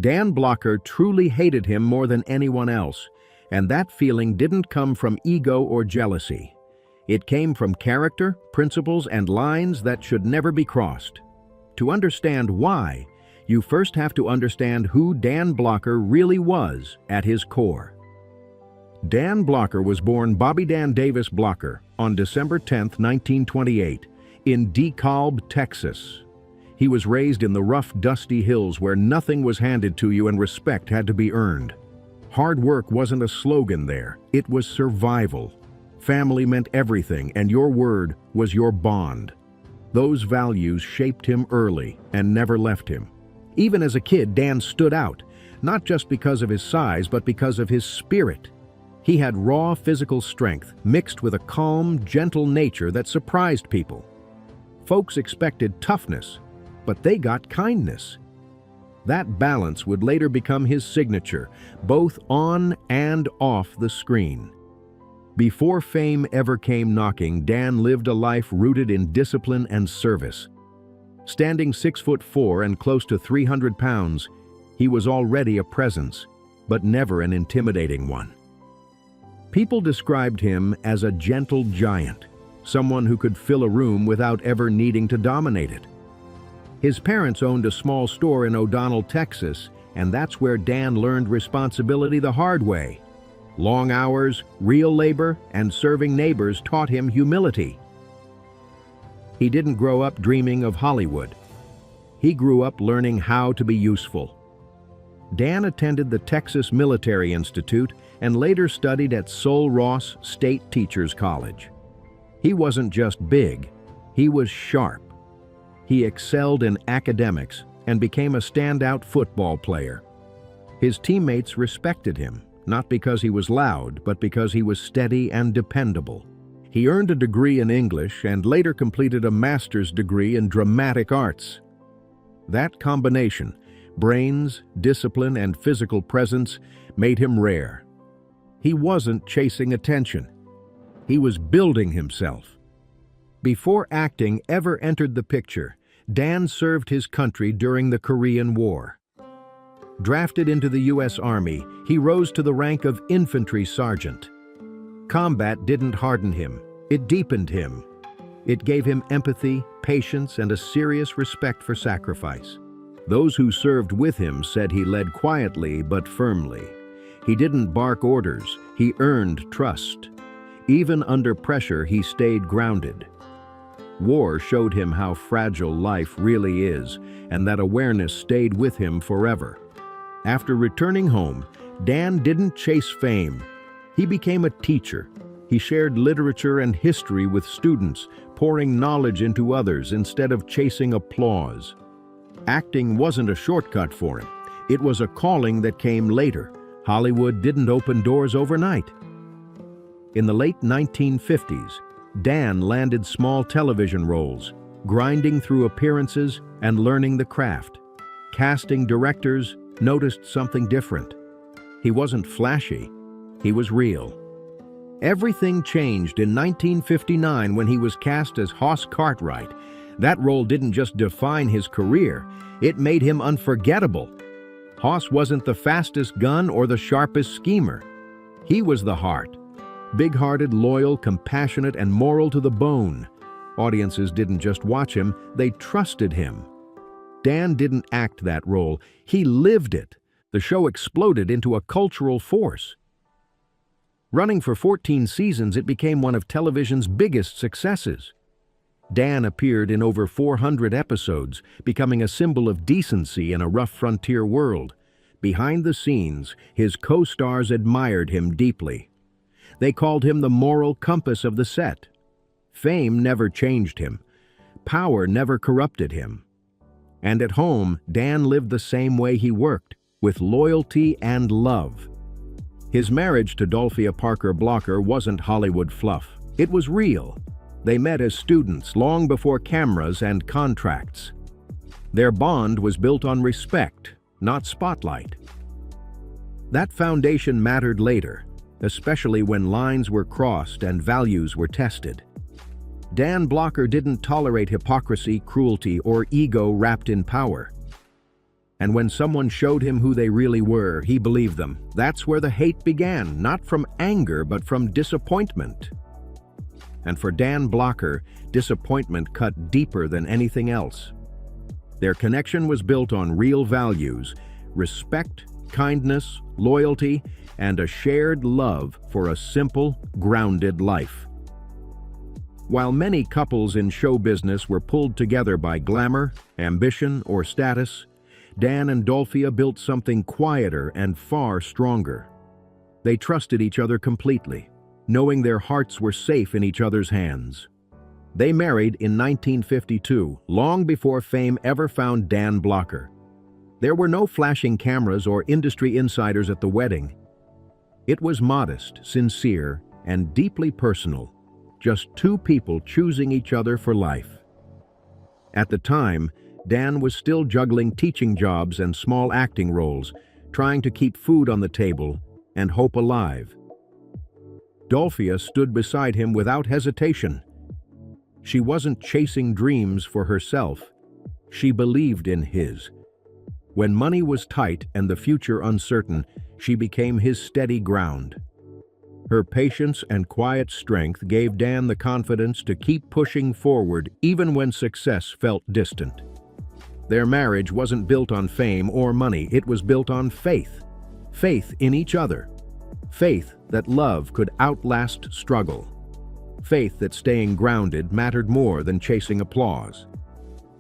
Dan Blocker truly hated him more than anyone else, and that feeling didn't come from ego or jealousy. It came from character, principles, and lines that should never be crossed. To understand why, you first have to understand who Dan Blocker really was at his core. Dan Blocker was born Bobby Dan Davis Blocker on December 10, 1928, in DeKalb, Texas. He was raised in the rough, dusty hills where nothing was handed to you and respect had to be earned. Hard work wasn't a slogan there, it was survival. Family meant everything, and your word was your bond. Those values shaped him early and never left him. Even as a kid, Dan stood out, not just because of his size, but because of his spirit. He had raw physical strength mixed with a calm, gentle nature that surprised people. Folks expected toughness, but they got kindness. That balance would later become his signature, both on and off the screen. Before fame ever came knocking, Dan lived a life rooted in discipline and service. Standing 6'4" and close to 300 pounds, he was already a presence, but never an intimidating one. People described him as a gentle giant, someone who could fill a room without ever needing to dominate it. His parents owned a small store in O'Donnell, Texas, and that's where Dan learned responsibility the hard way. Long hours, real labor, and serving neighbors taught him humility. He didn't grow up dreaming of Hollywood. He grew up learning how to be useful. Dan attended the Texas Military Institute and later studied at Sul Ross State Teachers College. He wasn't just big, he was sharp. He excelled in academics and became a standout football player. His teammates respected him, not because he was loud, but because he was steady and dependable. He earned a degree in English and later completed a master's degree in dramatic arts. That combination, brains, discipline, and physical presence, made him rare. He wasn't chasing attention. He was building himself. Before acting ever entered the picture, Dan served his country during the Korean War. Drafted into the U.S. Army, he rose to the rank of infantry sergeant. Combat didn't harden him, it deepened him. It gave him empathy, patience, and a serious respect for sacrifice. Those who served with him said he led quietly but firmly. He didn't bark orders, he earned trust. Even under pressure, he stayed grounded. War showed him how fragile life really is, and that awareness stayed with him forever. After returning home, Dan didn't chase fame. He became a teacher. He shared literature and history with students, pouring knowledge into others instead of chasing applause. Acting wasn't a shortcut for him. It was a calling that came later. Hollywood didn't open doors overnight. In the late 1950s, Dan landed small television roles, grinding through appearances and learning the craft. Casting directors noticed something different. He wasn't flashy, he was real. Everything changed in 1959 when he was cast as Hoss Cartwright. That role didn't just define his career, it made him unforgettable. Hoss wasn't the fastest gun or the sharpest schemer. He was the heart. Big-hearted, loyal, compassionate, and moral to the bone. Audiences didn't just watch him, they trusted him. Dan didn't act that role, he lived it. The show exploded into a cultural force. Running for 14 seasons, it became one of television's biggest successes. Dan appeared in over 400 episodes, becoming a symbol of decency in a rough frontier world. Behind the scenes, his co-stars admired him deeply. They called him the moral compass of the set. Fame never changed him. Power never corrupted him. And at home, Dan lived the same way he worked, with loyalty and love. His marriage to Dolphia Parker Blocker wasn't Hollywood fluff. It was real. They met as students long before cameras and contracts. Their bond was built on respect, not spotlight. That foundation mattered later, especially when lines were crossed and values were tested. Dan Blocker didn't tolerate hypocrisy, cruelty, or ego wrapped in power. And when someone showed him who they really were, he believed them. That's where the hate began, not from anger, but from disappointment. And for Dan Blocker, disappointment cut deeper than anything else. Their connection was built on real values: respect, kindness, loyalty, and a shared love for a simple, grounded life. While many couples in show business were pulled together by glamour, ambition, or status, Dan and Dolphia built something quieter and far stronger. They trusted each other completely, knowing their hearts were safe in each other's hands. They married in 1952, long before fame ever found Dan Blocker. There were no flashing cameras or industry insiders at the wedding. It was modest, sincere, and deeply personal, just two people choosing each other for life. At the time, Dan was still juggling teaching jobs and small acting roles, trying to keep food on the table and hope alive. Dolphia stood beside him without hesitation. She wasn't chasing dreams for herself. She believed in his. When money was tight and the future uncertain, she became his steady ground. Her patience and quiet strength gave Dan the confidence to keep pushing forward even when success felt distant. Their marriage wasn't built on fame or money, it was built on faith. Faith in each other. Faith that love could outlast struggle. Faith that staying grounded mattered more than chasing applause.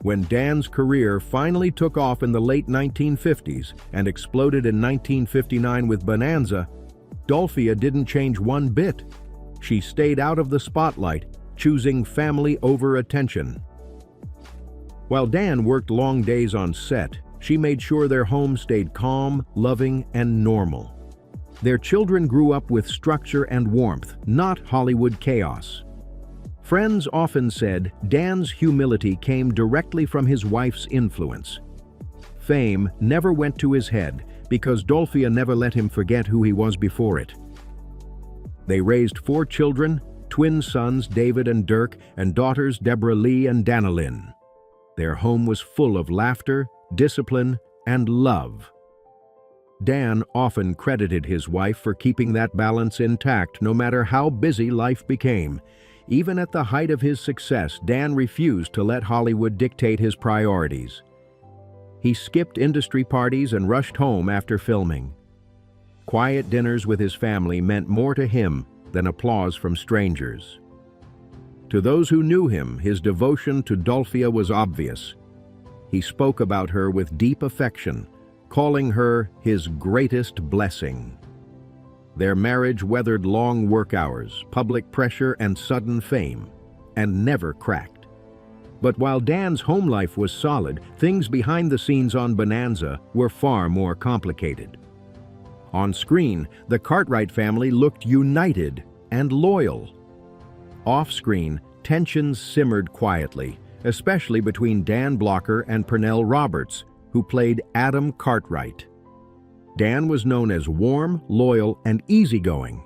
When Dan's career finally took off in the late 1950s and exploded in 1959 with Bonanza, Dolphia didn't change one bit. She stayed out of the spotlight, choosing family over attention. While Dan worked long days on set, she made sure their home stayed calm, loving, and normal. Their children grew up with structure and warmth, not Hollywood chaos. Friends often said Dan's humility came directly from his wife's influence. Fame never went to his head because Dolphia never let him forget who he was before it. They raised 4 children, twin sons David and Dirk, and daughters Deborah Lee and Danalyn. Their home was full of laughter, discipline, and love. Dan often credited his wife for keeping that balance intact no matter how busy life became. Even at the height of his success, Dan refused to let Hollywood dictate his priorities. He skipped industry parties and rushed home after filming. Quiet dinners with his family meant more to him than applause from strangers. To those who knew him, his devotion to Dolphia was obvious. He spoke about her with deep affection, calling her his greatest blessing. Their marriage weathered long work hours, public pressure, and sudden fame, and never cracked. But while Dan's home life was solid, things behind the scenes on Bonanza were far more complicated. On screen, the Cartwright family looked united and loyal. Off-screen, tensions simmered quietly, especially between Dan Blocker and Pernell Roberts, who played Adam Cartwright. Dan was known as warm, loyal, and easygoing.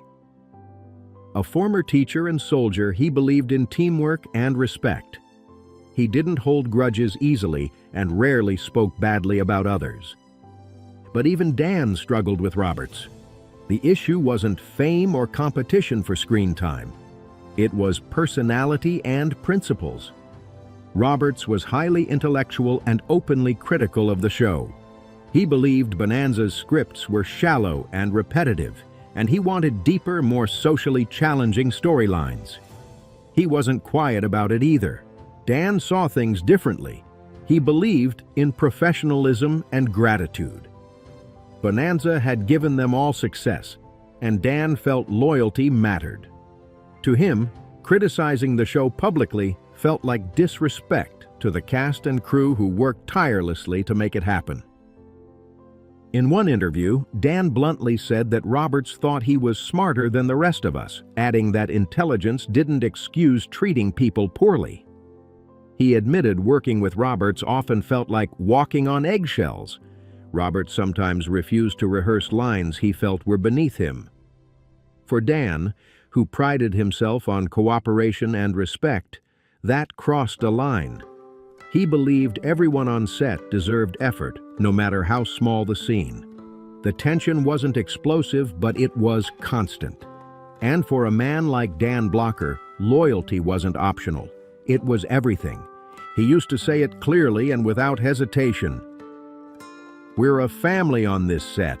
A former teacher and soldier, he believed in teamwork and respect. He didn't hold grudges easily and rarely spoke badly about others. But even Dan struggled with Roberts. The issue wasn't fame or competition for screen time. It was personality and principles. Roberts was highly intellectual and openly critical of the show. He believed Bonanza's scripts were shallow and repetitive, and he wanted deeper, more socially challenging storylines. He wasn't quiet about it either. Dan saw things differently. He believed in professionalism and gratitude. Bonanza had given them all success, and Dan felt loyalty mattered. To him, criticizing the show publicly felt like disrespect to the cast and crew who worked tirelessly to make it happen. In one interview, Dan bluntly said that Roberts thought he was smarter than the rest of us, adding that intelligence didn't excuse treating people poorly. He admitted working with Roberts often felt like walking on eggshells. Roberts sometimes refused to rehearse lines he felt were beneath him. For Dan, who prided himself on cooperation and respect, that crossed a line. He believed everyone on set deserved effort, no matter how small the scene. The tension wasn't explosive, but it was constant. And for a man like Dan Blocker, loyalty wasn't optional. It was everything. He used to say it clearly and without hesitation. "We're a family on this set,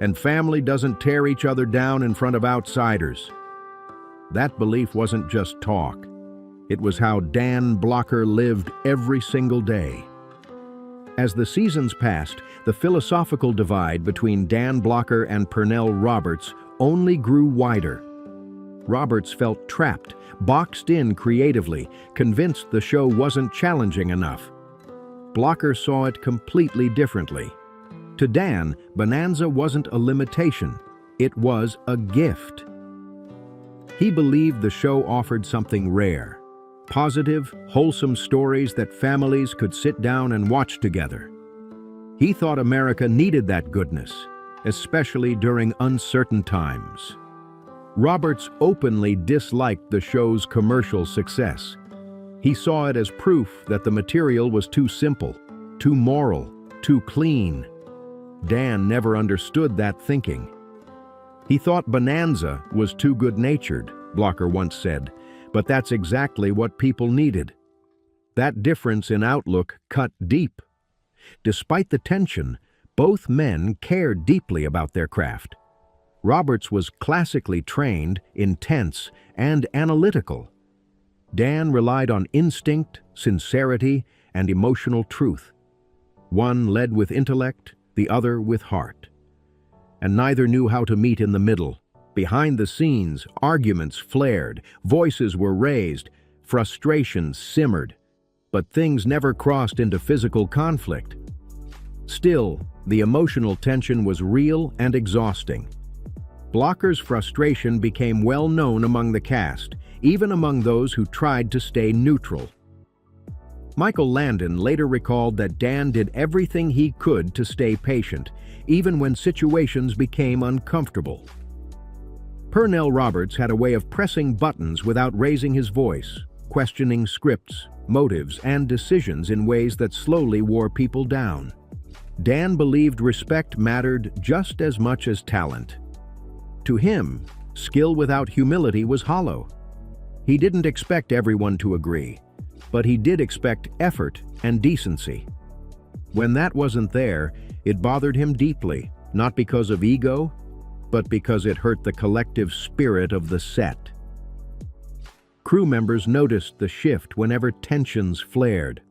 and family doesn't tear each other down in front of outsiders." That belief wasn't just talk. It was how Dan Blocker lived every single day. As the seasons passed, the philosophical divide between Dan Blocker and Pernell Roberts only grew wider. Roberts felt trapped, boxed in creatively, convinced the show wasn't challenging enough. Blocker saw it completely differently. To Dan, Bonanza wasn't a limitation, it was a gift. He believed the show offered something rare: positive, wholesome stories that families could sit down and watch together. He thought America needed that goodness, especially during uncertain times. Roberts openly disliked the show's commercial success. He saw it as proof that the material was too simple, too moral, too clean. Dan never understood that thinking. He thought Bonanza was too good-natured, Blocker once said, but that's exactly what people needed. That difference in outlook cut deep. Despite the tension, both men cared deeply about their craft. Roberts was classically trained, intense, and analytical. Dan relied on instinct, sincerity, and emotional truth. One led with intellect, the other with heart. And neither knew how to meet in the middle. Behind the scenes, arguments flared, voices were raised, frustrations simmered, but things never crossed into physical conflict. Still, the emotional tension was real and exhausting. Blocker's frustration became well known among the cast, even among those who tried to stay neutral. Michael Landon later recalled that Dan did everything he could to stay patient, even when situations became uncomfortable. Pernell Roberts had a way of pressing buttons without raising his voice, questioning scripts, motives, and decisions in ways that slowly wore people down. Dan believed respect mattered just as much as talent. To him, skill without humility was hollow. He didn't expect everyone to agree, but he did expect effort and decency. When that wasn't there, it bothered him deeply, not because of ego, but because it hurt the collective spirit of the set. Crew members noticed the shift whenever tensions flared.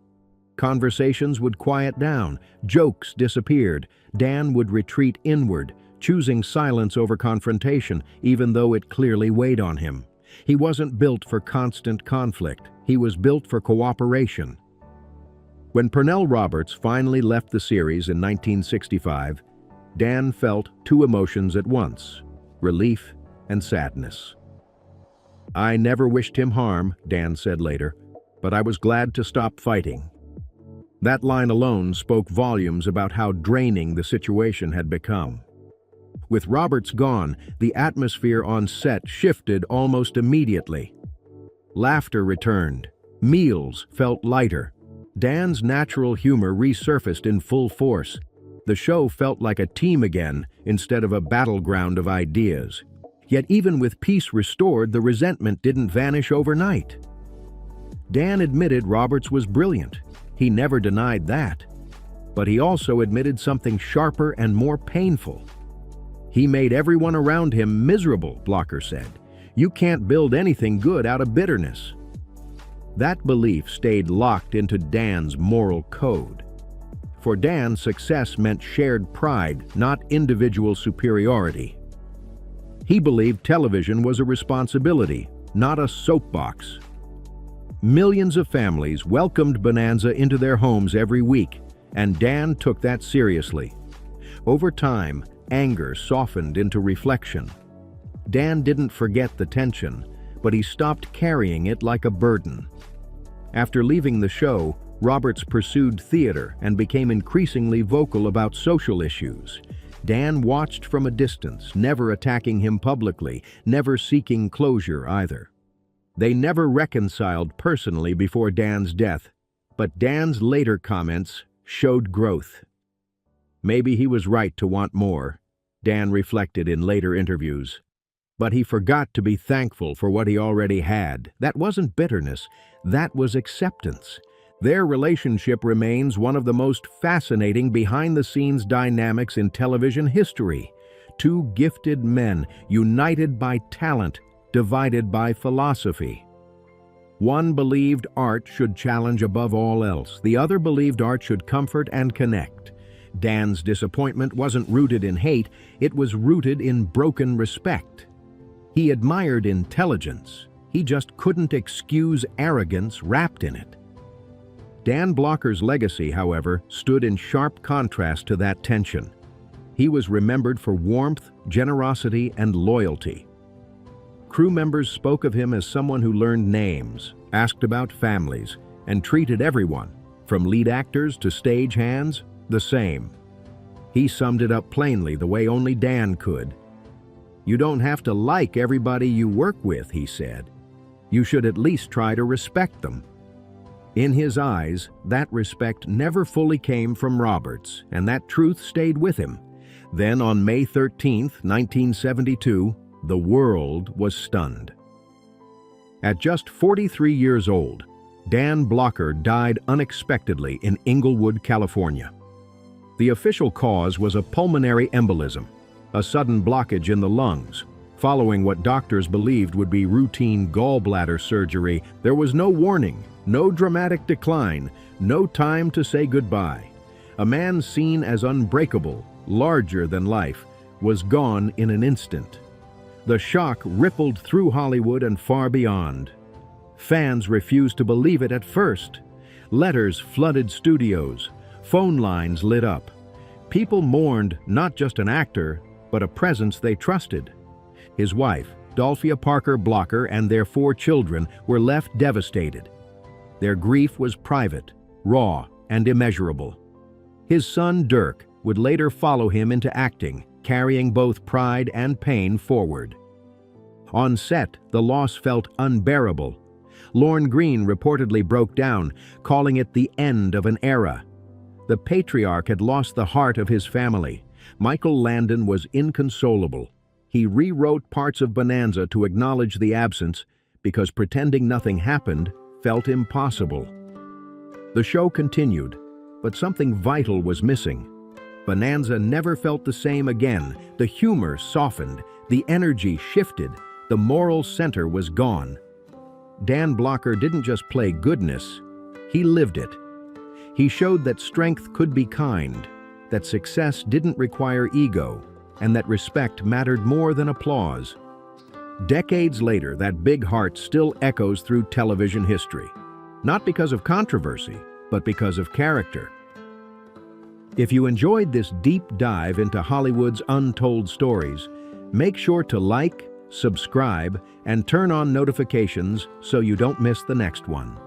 Conversations would quiet down, jokes disappeared, Dan would retreat inward, choosing silence over confrontation, even though it clearly weighed on him. He wasn't built for constant conflict. He was built for cooperation. When Pernell Roberts finally left the series in 1965, Dan felt two emotions at once: relief and sadness. "I never wished him harm," Dan said later, "but I was glad to stop fighting." That line alone spoke volumes about how draining the situation had become. With Roberts gone, the atmosphere on set shifted almost immediately. Laughter returned. Meals felt lighter. Dan's natural humor resurfaced in full force. The show felt like a team again, instead of a battleground of ideas. Yet even with peace restored, the resentment didn't vanish overnight. Dan admitted Roberts was brilliant. He never denied that. But he also admitted something sharper and more painful. He made everyone around him miserable, Blocker said. "You can't build anything good out of bitterness." That belief stayed locked into Dan's moral code. For Dan, success meant shared pride, not individual superiority. He believed television was a responsibility, not a soapbox. Millions of families welcomed Bonanza into their homes every week, and Dan took that seriously. Over time, anger softened into reflection. Dan didn't forget the tension, but he stopped carrying it like a burden. After leaving the show, Roberts pursued theater and became increasingly vocal about social issues. Dan watched from a distance, never attacking him publicly, never seeking closure either. They never reconciled personally before Dan's death, but Dan's later comments showed growth. Maybe he was right to want more, Dan reflected in later interviews. But he forgot to be thankful for what he already had. That wasn't bitterness, that was acceptance. Their relationship remains one of the most fascinating behind-the-scenes dynamics in television history. Two gifted men, united by talent, divided by philosophy. One believed art should challenge above all else. The other believed art should comfort and connect. Dan's disappointment wasn't rooted in hate, it was rooted in broken respect. He admired intelligence. He just couldn't excuse arrogance wrapped in it. Dan Blocker's legacy, however, stood in sharp contrast to that tension. He was remembered for warmth, generosity, and loyalty. Crew members spoke of him as someone who learned names, asked about families, and treated everyone, from lead actors to stagehands, the same. He summed it up plainly the way only Dan could. "You don't have to like everybody you work with," he said. "You should at least try to respect them." In his eyes, that respect never fully came from Roberts, and that truth stayed with him. Then on May 13, 1972, the world was stunned. At just 43 years old, Dan Blocker died unexpectedly in Inglewood, California. The official cause was a pulmonary embolism, a sudden blockage in the lungs. Following what doctors believed would be routine gallbladder surgery, there was no warning, no dramatic decline, no time to say goodbye. A man seen as unbreakable, larger than life, was gone in an instant. The shock rippled through Hollywood and far beyond. Fans refused to believe it at first. Letters flooded studios. Phone lines lit up. People mourned not just an actor, but a presence they trusted. His wife, Dolphia Parker Blocker, and their 4 children were left devastated. Their grief was private, raw, and immeasurable. His son, Dirk, would later follow him into acting, carrying both pride and pain forward. On set, the loss felt unbearable. Lorne Greene reportedly broke down, calling it the end of an era. The patriarch had lost the heart of his family. Michael Landon was inconsolable. He rewrote parts of Bonanza to acknowledge the absence because pretending nothing happened felt impossible. The show continued, but something vital was missing. Bonanza never felt the same again. The humor softened, the energy shifted, the moral center was gone. Dan Blocker didn't just play goodness, he lived it. He showed that strength could be kind, that success didn't require ego, and that respect mattered more than applause. Decades later, that big heart still echoes through television history, not because of controversy, but because of character. If you enjoyed this deep dive into Hollywood's untold stories, make sure to like, subscribe, and turn on notifications so you don't miss the next one.